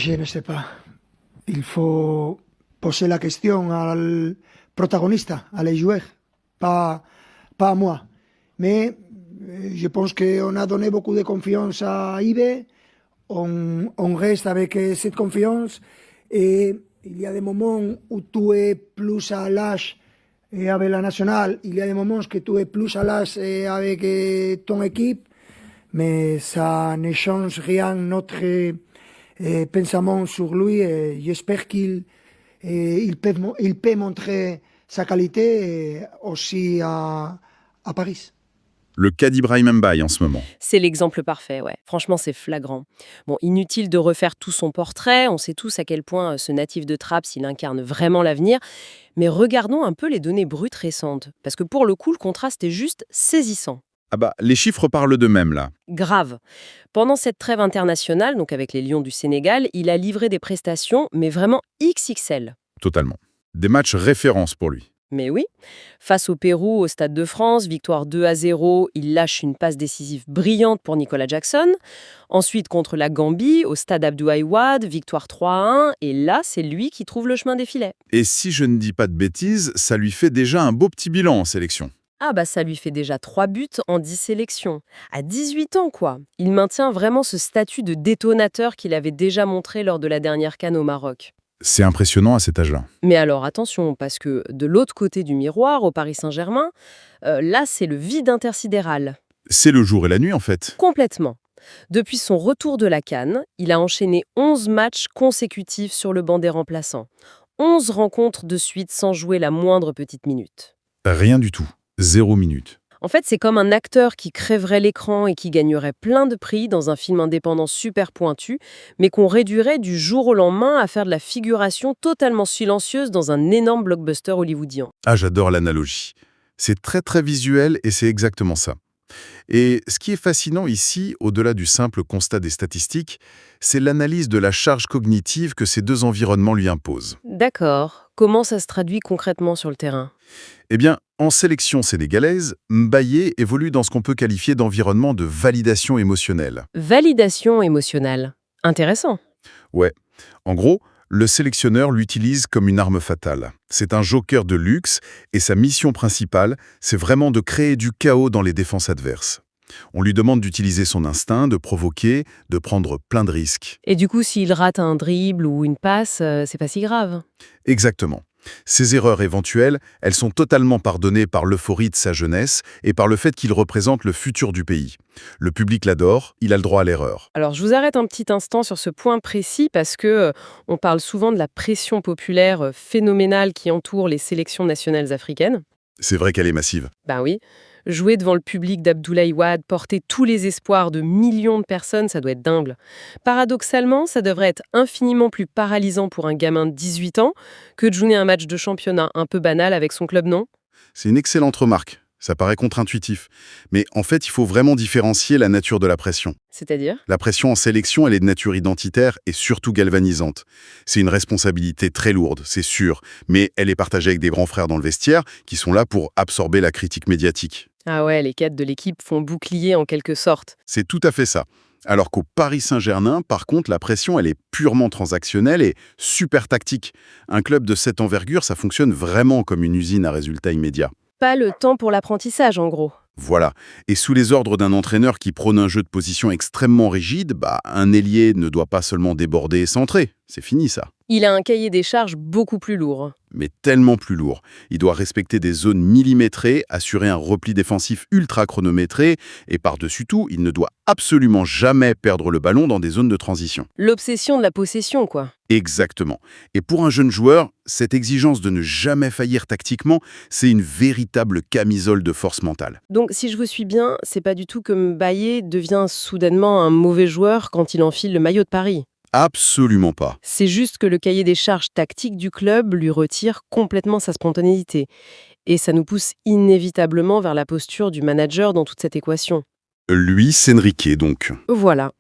Je ne sais pas. Il faut poser la question al protagonista, à les joueurs, pas à moi. Mais je pense qu'on a donné beaucoup de confiance à Ibe. On reste avec cette confiance. Et il y a des moments où tu es plus à l'âge avec la nationale. Il y a des moments que tu es plus à l'âge avec ton équipe. Mais ça ne change rien notre pensament sur lui. J'espère il peut montrer sa qualité aussi à Paris. Le cas d'Ibrahim Mbaye en ce moment. C'est l'exemple parfait, ouais. Franchement, c'est flagrant. Bon, inutile de refaire tout son portrait, on sait tous à quel point ce natif de Trappes, il incarne vraiment l'avenir. Mais regardons un peu les données brutes récentes, parce que pour le coup, le contraste est juste saisissant. Ah bah, les chiffres parlent d'eux-mêmes là. Grave. Pendant cette trêve internationale, donc avec les Lions du Sénégal, il a livré des prestations, mais vraiment XXL. Totalement. Des matchs références pour lui. Mais oui, face au Pérou, au Stade de France, victoire 2-0, il lâche une passe décisive brillante pour Nicolas Jackson. Ensuite, contre la Gambie, au Stade Abdoulaye Wade, victoire 3-1, et là, c'est lui qui trouve le chemin des filets. Et si je ne dis pas de bêtises, ça lui fait déjà un beau petit bilan en sélection. Ah bah ça lui fait déjà 3 buts en 10 sélections. À 18 ans, quoi. Il maintient vraiment ce statut de détonateur qu'il avait déjà montré lors de la dernière CAN au Maroc. C'est impressionnant à cet âge-là. Mais alors attention, parce que de l'autre côté du miroir, au Paris Saint-Germain, là c'est le vide intersidéral. C'est le jour et la nuit en fait. Complètement. Depuis son retour de la CAN, il a enchaîné 11 matchs consécutifs sur le banc des remplaçants. 11 rencontres de suite sans jouer la moindre petite minute. Rien du tout. 0 minute. En fait, c'est comme un acteur qui crèverait l'écran et qui gagnerait plein de prix dans un film indépendant super pointu, mais qu'on réduirait du jour au lendemain à faire de la figuration totalement silencieuse dans un énorme blockbuster hollywoodien. Ah, j'adore l'analogie. C'est très très visuel et c'est exactement ça. Et ce qui est fascinant ici, au-delà du simple constat des statistiques, c'est l'analyse de la charge cognitive que ces deux environnements lui imposent. D'accord. Comment ça se traduit concrètement sur le terrain ? Eh bien, en sélection sénégalaise, Mbaye évolue dans ce qu'on peut qualifier d'environnement de validation émotionnelle. Validation émotionnelle. Intéressant. Ouais. En gros, le sélectionneur l'utilise comme une arme fatale. C'est un joker de luxe et sa mission principale, c'est vraiment de créer du chaos dans les défenses adverses. On lui demande d'utiliser son instinct, de provoquer, de prendre plein de risques. Et du coup, s'il rate un dribble ou une passe, c'est pas si grave. Exactement. Ces erreurs éventuelles, elles sont totalement pardonnées par l'euphorie de sa jeunesse et par le fait qu'il représente le futur du pays. Le public l'adore, il a le droit à l'erreur. Alors, je vous arrête un petit instant sur ce point précis parce que on parle souvent de la pression populaire phénoménale qui entoure les sélections nationales africaines. C'est vrai qu'elle est massive. Ben oui. Jouer devant le public d'Abdoulaye Wade, porter tous les espoirs de millions de personnes, ça doit être dingue. Paradoxalement, ça devrait être infiniment plus paralysant pour un gamin de 18 ans que de jouer un match de championnat un peu banal avec son club, non ? C'est une excellente remarque. Ça paraît contre-intuitif. Mais en fait, il faut vraiment différencier la nature de la pression. C'est-à-dire ? La pression en sélection, elle est de nature identitaire et surtout galvanisante. C'est une responsabilité très lourde, c'est sûr, mais elle est partagée avec des grands frères dans le vestiaire qui sont là pour absorber la critique médiatique. Ah ouais, les cadres de l'équipe font bouclier en quelque sorte. C'est tout à fait ça. Alors qu'au Paris Saint-Germain, par contre, la pression, elle est purement transactionnelle et super tactique. Un club de cette envergure, ça fonctionne vraiment comme une usine à résultats immédiats. Pas le temps pour l'apprentissage, en gros. Voilà. Et sous les ordres d'un entraîneur qui prône un jeu de position extrêmement rigide, un ailier ne doit pas seulement déborder et centrer. C'est fini, ça. Il a un cahier des charges beaucoup plus lourd. Mais tellement plus lourd. Il doit respecter des zones millimétrées, assurer un repli défensif ultra chronométré, et par-dessus tout, il ne doit absolument jamais perdre le ballon dans des zones de transition. L'obsession de la possession, quoi. Exactement. Et pour un jeune joueur, cette exigence de ne jamais faillir tactiquement, c'est une véritable camisole de force mentale. Donc, si je vous suis bien, c'est pas du tout que Mbaye devient soudainement un mauvais joueur quand il enfile le maillot de Paris. Absolument pas. C'est juste que le cahier des charges tactiques du club lui retire complètement sa spontanéité. Et ça nous pousse inévitablement vers la posture du manager dans toute cette équation. Luis Enrique, donc. Voilà.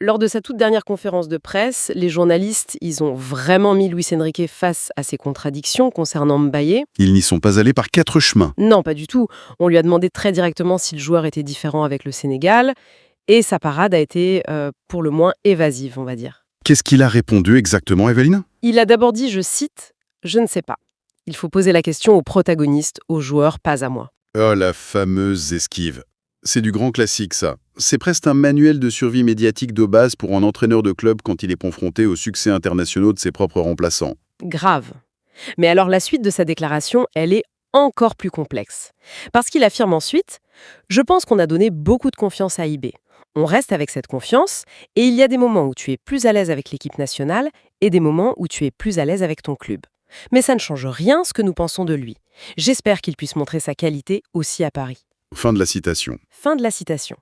Lors de sa toute dernière conférence de presse, les journalistes, ils ont vraiment mis Luis Enrique face à ses contradictions concernant Mbaye. Ils n'y sont pas allés par 4 chemins. Non, pas du tout. On lui a demandé très directement si le joueur était différent avec le Sénégal. Et sa parade a été, pour le moins, évasive, on va dire. Qu'est-ce qu'il a répondu exactement, Evelyne? Il a d'abord dit, je cite, « Je ne sais pas. Il faut poser la question aux protagonistes, aux joueurs, pas à moi. » Oh, la fameuse esquive. C'est du grand classique, ça. C'est presque un manuel de survie médiatique de base pour un entraîneur de club quand il est confronté aux succès internationaux de ses propres remplaçants. Grave. Mais alors la suite de sa déclaration, elle est encore plus complexe. Parce qu'il affirme ensuite, « Je pense qu'on a donné beaucoup de confiance à IB. On reste avec cette confiance, et il y a des moments où tu es plus à l'aise avec l'équipe nationale et des moments où tu es plus à l'aise avec ton club. Mais ça ne change rien ce que nous pensons de lui. J'espère qu'il puisse montrer sa qualité aussi à Paris. » Fin de la citation. Fin de la citation.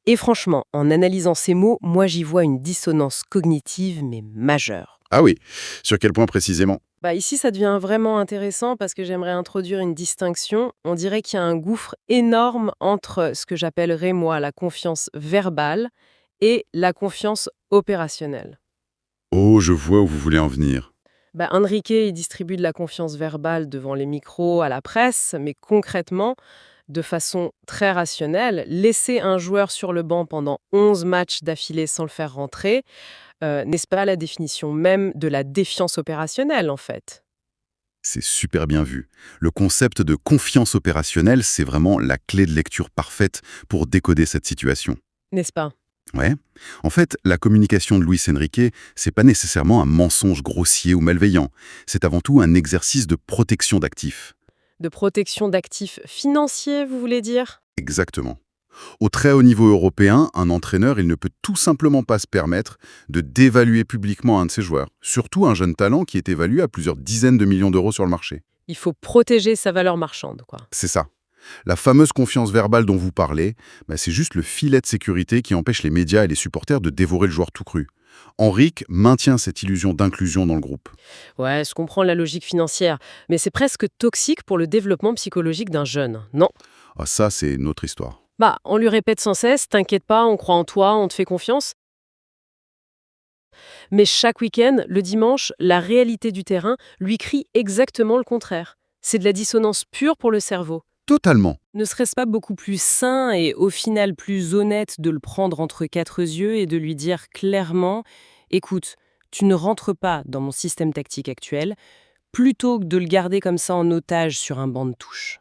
Et franchement, en analysant ces mots, moi j'y vois une dissonance cognitive, mais majeure. Ah oui, sur quel point précisément? Ici, ça devient vraiment intéressant parce que j'aimerais introduire une distinction. On dirait qu'il y a un gouffre énorme entre ce que j'appellerais, moi, la confiance verbale et la confiance opérationnelle. Oh, je vois où vous voulez en venir. Enrique, il distribue de la confiance verbale devant les micros, à la presse, mais concrètement, de façon très rationnelle, laisser un joueur sur le banc pendant 11 matchs d'affilée sans le faire rentrer, n'est-ce pas la définition même de la défiance opérationnelle, en fait? C'est super bien vu. Le concept de confiance opérationnelle, c'est vraiment la clé de lecture parfaite pour décoder cette situation. N'est-ce pas? Ouais. En fait, la communication de Luis Enrique, c'est pas nécessairement un mensonge grossier ou malveillant. C'est avant tout un exercice de protection d'actifs. De protection d'actifs financiers, vous voulez dire? Exactement. Au très haut niveau européen, un entraîneur, il ne peut tout simplement pas se permettre de dévaluer publiquement un de ses joueurs. Surtout un jeune talent qui est évalué à plusieurs dizaines de millions d'euros sur le marché. Il faut protéger sa valeur marchande, quoi. C'est ça. La fameuse confiance verbale dont vous parlez, c'est juste le filet de sécurité qui empêche les médias et les supporters de dévorer le joueur tout cru. Enrique maintient cette illusion d'inclusion dans le groupe. Ouais, je comprends la logique financière, mais c'est presque toxique pour le développement psychologique d'un jeune, non? Ah, ça, c'est une autre histoire. On lui répète sans cesse, t'inquiète pas, on croit en toi, on te fait confiance. Mais chaque week-end, le dimanche, la réalité du terrain lui crie exactement le contraire. C'est de la dissonance pure pour le cerveau. Totalement. Ne serait-ce pas beaucoup plus sain et au final plus honnête de le prendre entre quatre yeux et de lui dire clairement « Écoute, tu ne rentres pas dans mon système tactique actuel », plutôt que de le garder comme ça en otage sur un banc de touche.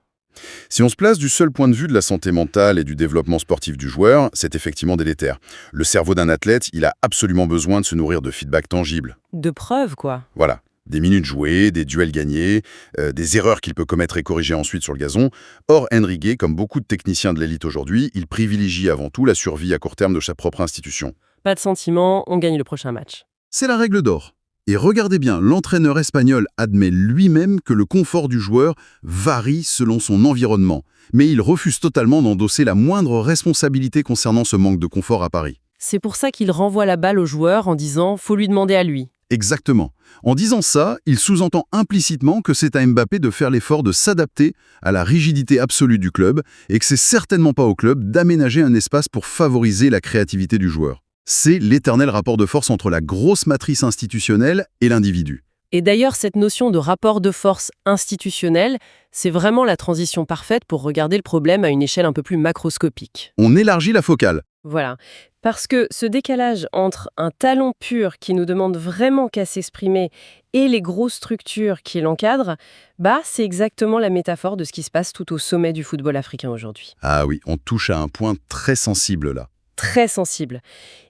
Si on se place du seul point de vue de la santé mentale et du développement sportif du joueur, c'est effectivement délétère. Le cerveau d'un athlète, il a absolument besoin de se nourrir de feedback tangible. De preuves, quoi. Voilà. Des minutes jouées, des duels gagnés, des erreurs qu'il peut commettre et corriger ensuite sur le gazon. Or, Enrique, comme beaucoup de techniciens de l'élite aujourd'hui, il privilégie avant tout la survie à court terme de sa propre institution. Pas de sentiment, on gagne le prochain match. C'est la règle d'or. Et regardez bien, l'entraîneur espagnol admet lui-même que le confort du joueur varie selon son environnement, mais il refuse totalement d'endosser la moindre responsabilité concernant ce manque de confort à Paris. C'est pour ça qu'il renvoie la balle au joueur en disant « faut lui demander à lui ». Exactement. En disant ça, il sous-entend implicitement que c'est à Mbappé de faire l'effort de s'adapter à la rigidité absolue du club et que c'est certainement pas au club d'aménager un espace pour favoriser la créativité du joueur. C'est l'éternel rapport de force entre la grosse matrice institutionnelle et l'individu. Et d'ailleurs, cette notion de rapport de force institutionnel, c'est vraiment la transition parfaite pour regarder le problème à une échelle un peu plus macroscopique. On élargit la focale. Voilà. Parce que ce décalage entre un talent pur qui nous demande vraiment qu'à s'exprimer et les grosses structures qui l'encadrent, c'est exactement la métaphore de ce qui se passe tout au sommet du football africain aujourd'hui. Ah oui, on touche à un point très sensible là. Très sensible.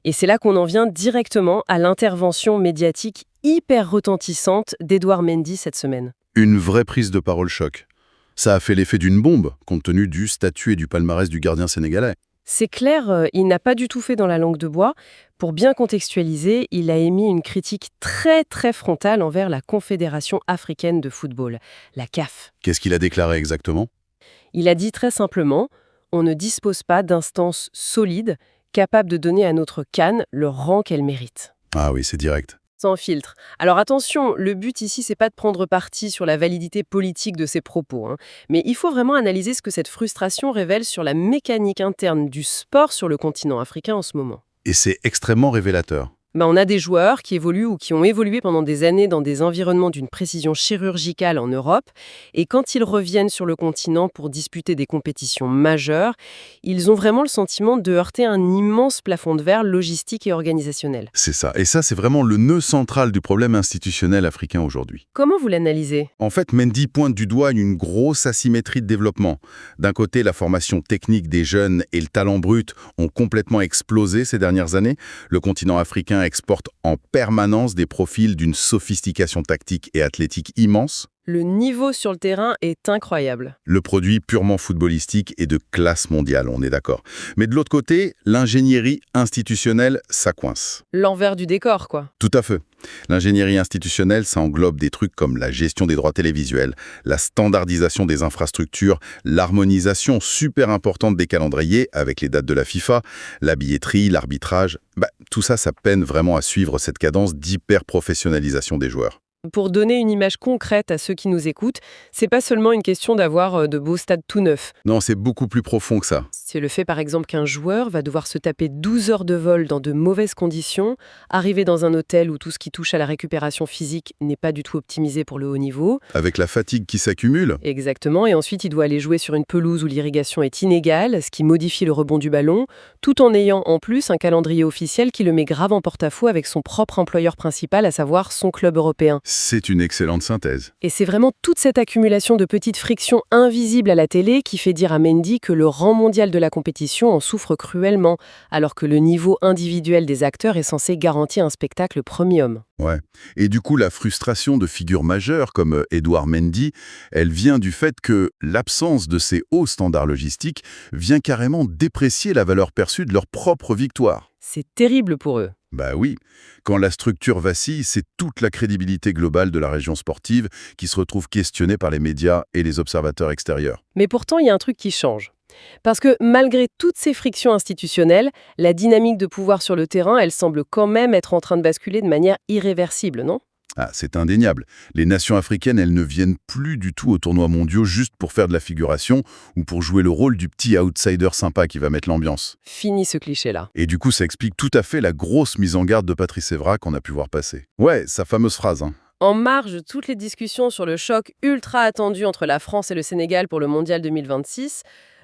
Et c'est là qu'on en vient directement à l'intervention médiatique hyper retentissante d'Edouard Mendy cette semaine. Une vraie prise de parole choc. Ça a fait l'effet d'une bombe, compte tenu du statut et du palmarès du gardien sénégalais. C'est clair, il n'a pas du tout fait dans la langue de bois. Pour bien contextualiser, il a émis une critique très très frontale envers la Confédération africaine de football, la CAF. Qu'est-ce qu'il a déclaré exactement? Il a dit très simplement « On ne dispose pas d'instances solides capables de donner à notre CAN le rang qu'elle mérite. » Ah oui, c'est direct. Sans filtre. Alors attention, le but ici, c'est pas de prendre parti sur la validité politique de ses propos, mais il faut vraiment analyser ce que cette frustration révèle sur la mécanique interne du sport sur le continent africain en ce moment. Et c'est extrêmement révélateur. On a des joueurs qui évoluent ou qui ont évolué pendant des années dans des environnements d'une précision chirurgicale en Europe, et quand ils reviennent sur le continent pour disputer des compétitions majeures, ils ont vraiment le sentiment de heurter un immense plafond de verre logistique et organisationnel. C'est ça. Et ça, c'est vraiment le nœud central du problème institutionnel africain aujourd'hui. Comment vous l'analysez? En fait, Mendy pointe du doigt une grosse asymétrie de développement. D'un côté, la formation technique des jeunes et le talent brut ont complètement explosé ces dernières années. Le continent africain exporte en permanence des profils d'une sophistication tactique et athlétique immense. Le niveau sur le terrain est incroyable. Le produit purement footballistique est de classe mondiale, on est d'accord. Mais de l'autre côté, l'ingénierie institutionnelle, ça coince. L'envers du décor, quoi. Tout à fait. L'ingénierie institutionnelle, ça englobe des trucs comme la gestion des droits télévisuels, la standardisation des infrastructures, l'harmonisation super importante des calendriers avec les dates de la FIFA, la billetterie, l'arbitrage. Tout ça, ça peine vraiment à suivre cette cadence d'hyper-professionnalisation des joueurs. Pour donner une image concrète à ceux qui nous écoutent, c'est pas seulement une question d'avoir de beaux stades tout neufs. Non, c'est beaucoup plus profond que ça. C'est le fait par exemple qu'un joueur va devoir se taper 12 heures de vol dans de mauvaises conditions, arriver dans un hôtel où tout ce qui touche à la récupération physique n'est pas du tout optimisé pour le haut niveau. Avec la fatigue qui s'accumule. Exactement, et ensuite il doit aller jouer sur une pelouse où l'irrigation est inégale, ce qui modifie le rebond du ballon, tout en ayant en plus un calendrier officiel qui le met grave en porte-à-faux avec son propre employeur principal, à savoir son club européen. C'est une excellente synthèse. Et c'est vraiment toute cette accumulation de petites frictions invisibles à la télé qui fait dire à Mendy que le rang mondial de la compétition en souffre cruellement, alors que le niveau individuel des acteurs est censé garantir un spectacle premium. Ouais. Et du coup, la frustration de figures majeures comme Edouard Mendy, elle vient du fait que l'absence de ces hauts standards logistiques vient carrément déprécier la valeur perçue de leur propre victoire. C'est terrible pour eux. Oui, quand la structure vacille, c'est toute la crédibilité globale de la région sportive qui se retrouve questionnée par les médias et les observateurs extérieurs. Mais pourtant, il y a un truc qui change. Parce que malgré toutes ces frictions institutionnelles, la dynamique de pouvoir sur le terrain, elle semble quand même être en train de basculer de manière irréversible, non ? C'est indéniable. Les nations africaines, elles ne viennent plus du tout aux tournois mondiaux juste pour faire de la figuration ou pour jouer le rôle du petit outsider sympa qui va mettre l'ambiance. Fini ce cliché-là. Et du coup, ça explique tout à fait la grosse mise en garde de Patrice Evra qu'on a pu voir passer. Ouais, sa fameuse phrase, En marge de toutes les discussions sur le choc ultra attendu entre la France et le Sénégal pour le Mondial 2026,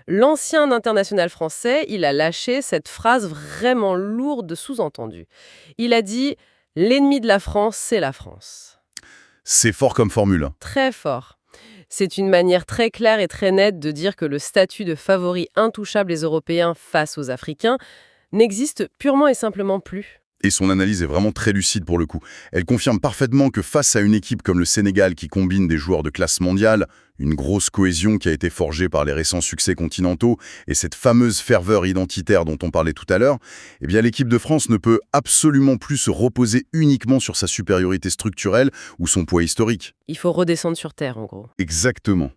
l'ancien international français, il a lâché cette phrase vraiment lourde de sous-entendu. Il a dit « L'ennemi de la France, c'est la France ». C'est fort comme formule. Très fort. C'est une manière très claire et très nette de dire que le statut de favori intouchable des Européens face aux Africains n'existe purement et simplement plus. Et son analyse est vraiment très lucide pour le coup. Elle confirme parfaitement que face à une équipe comme le Sénégal qui combine des joueurs de classe mondiale, une grosse cohésion qui a été forgée par les récents succès continentaux et cette fameuse ferveur identitaire dont on parlait tout à l'heure, l'équipe de France ne peut absolument plus se reposer uniquement sur sa supériorité structurelle ou son poids historique. Il faut redescendre sur terre, en gros. Exactement.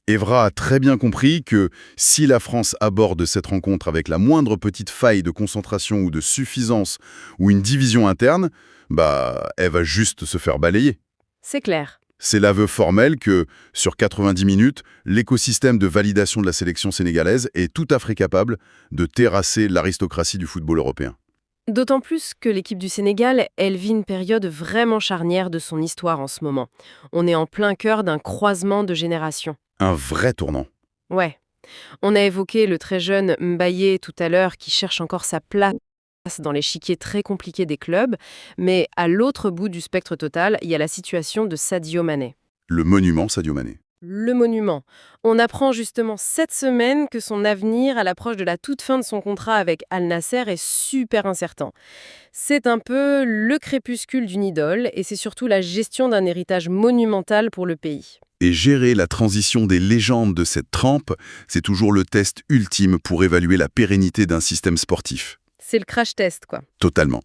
Evra a très bien compris que si la France aborde cette rencontre avec la moindre petite faille de concentration ou de suffisance ou une division interne, elle va juste se faire balayer. C'est clair. C'est l'aveu formel que, sur 90 minutes, l'écosystème de validation de la sélection sénégalaise est tout à fait capable de terrasser l'aristocratie du football européen. D'autant plus que l'équipe du Sénégal, elle vit une période vraiment charnière de son histoire en ce moment. On est en plein cœur d'un croisement de générations. Un vrai tournant. Ouais. On a évoqué le très jeune Mbaye tout à l'heure qui cherche encore sa place dans l'échiquier très compliqué des clubs, mais à l'autre bout du spectre total, il y a la situation de Sadio Mané. Le monument Sadio Mané. Le monument. On apprend justement cette semaine que son avenir à l'approche de la toute fin de son contrat avec Al Nasser est super incertain. C'est un peu le crépuscule d'une idole et c'est surtout la gestion d'un héritage monumental pour le pays. Et gérer la transition des légendes de cette trempe, c'est toujours le test ultime pour évaluer la pérennité d'un système sportif. C'est le crash test, quoi. Totalement.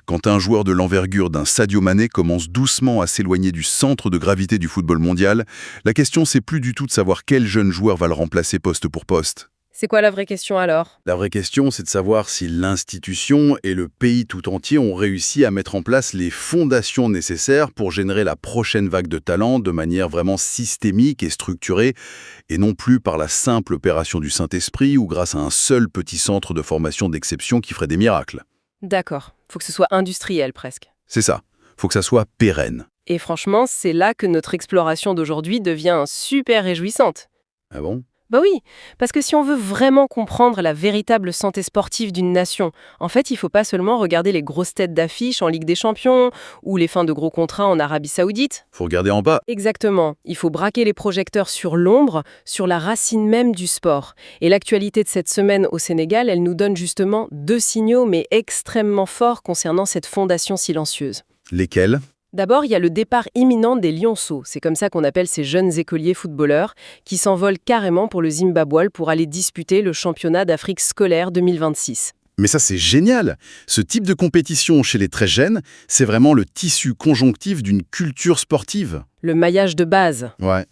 Quand un joueur de l'envergure d'un Sadio Mané commence doucement à s'éloigner du centre de gravité du football mondial, la question c'est plus du tout de savoir quel jeune joueur va le remplacer poste pour poste. C'est quoi la vraie question alors ? La vraie question, c'est de savoir si l'institution et le pays tout entier ont réussi à mettre en place les fondations nécessaires pour générer la prochaine vague de talent de manière vraiment systémique et structurée, et non plus par la simple opération du Saint-Esprit ou grâce à un seul petit centre de formation d'exception qui ferait des miracles. D'accord. Faut que ce soit industriel presque. C'est ça. Faut que ça soit pérenne. Et franchement, c'est là que notre exploration d'aujourd'hui devient super réjouissante. Ah bon? Bah oui, parce que si on veut vraiment comprendre la véritable santé sportive d'une nation, en fait, il faut pas seulement regarder les grosses têtes d'affiche en Ligue des Champions ou les fins de gros contrats en Arabie Saoudite. Faut regarder en bas. Exactement, il faut braquer les projecteurs sur l'ombre, sur la racine même du sport. Et l'actualité de cette semaine au Sénégal, elle nous donne justement 2 signaux, mais extrêmement forts concernant cette fondation silencieuse. Lesquels? D'abord, il y a le départ imminent des lionceaux, c'est comme ça qu'on appelle ces jeunes écoliers footballeurs, qui s'envolent carrément pour le Zimbabwe pour aller disputer le championnat d'Afrique scolaire 2026. Mais ça, c'est génial! Ce type de compétition chez les très jeunes, c'est vraiment le tissu conjonctif d'une culture sportive. Le maillage de base. Ouais.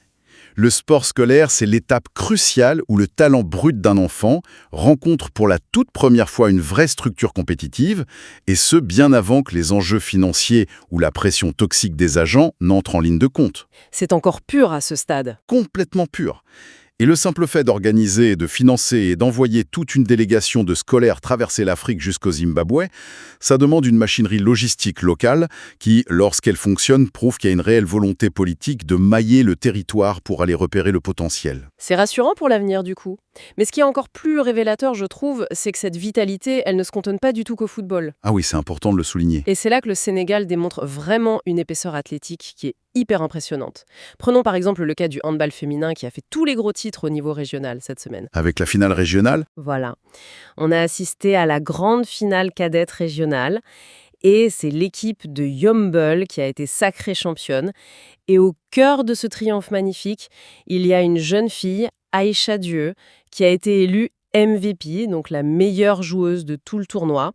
Le sport scolaire, c'est l'étape cruciale où le talent brut d'un enfant rencontre pour la toute première fois une vraie structure compétitive, et ce, bien avant que les enjeux financiers ou la pression toxique des agents n'entrent en ligne de compte. C'est encore pur à ce stade. Complètement pur. Et le simple fait d'organiser, de financer et d'envoyer toute une délégation de scolaires traverser l'Afrique jusqu'au Zimbabwe, ça demande une machinerie logistique locale qui, lorsqu'elle fonctionne, prouve qu'il y a une réelle volonté politique de mailler le territoire pour aller repérer le potentiel. C'est rassurant pour l'avenir du coup. Mais ce qui est encore plus révélateur, je trouve, c'est que cette vitalité, elle ne se cantonne pas du tout qu'au football. Ah oui, c'est important de le souligner. Et c'est là que le Sénégal démontre vraiment une épaisseur athlétique qui est hyper impressionnante. Prenons par exemple le cas du handball féminin qui a fait tous les gros titres au niveau régional cette semaine. Avec la finale régionale, Voilà. On a assisté à la grande finale cadette régionale et c'est l'équipe de Yeumbeul qui a été sacrée championne. Et au cœur de ce triomphe magnifique, il y a une jeune fille, Aïcha Dieu, qui a été élue MVP, donc la meilleure joueuse de tout le tournoi.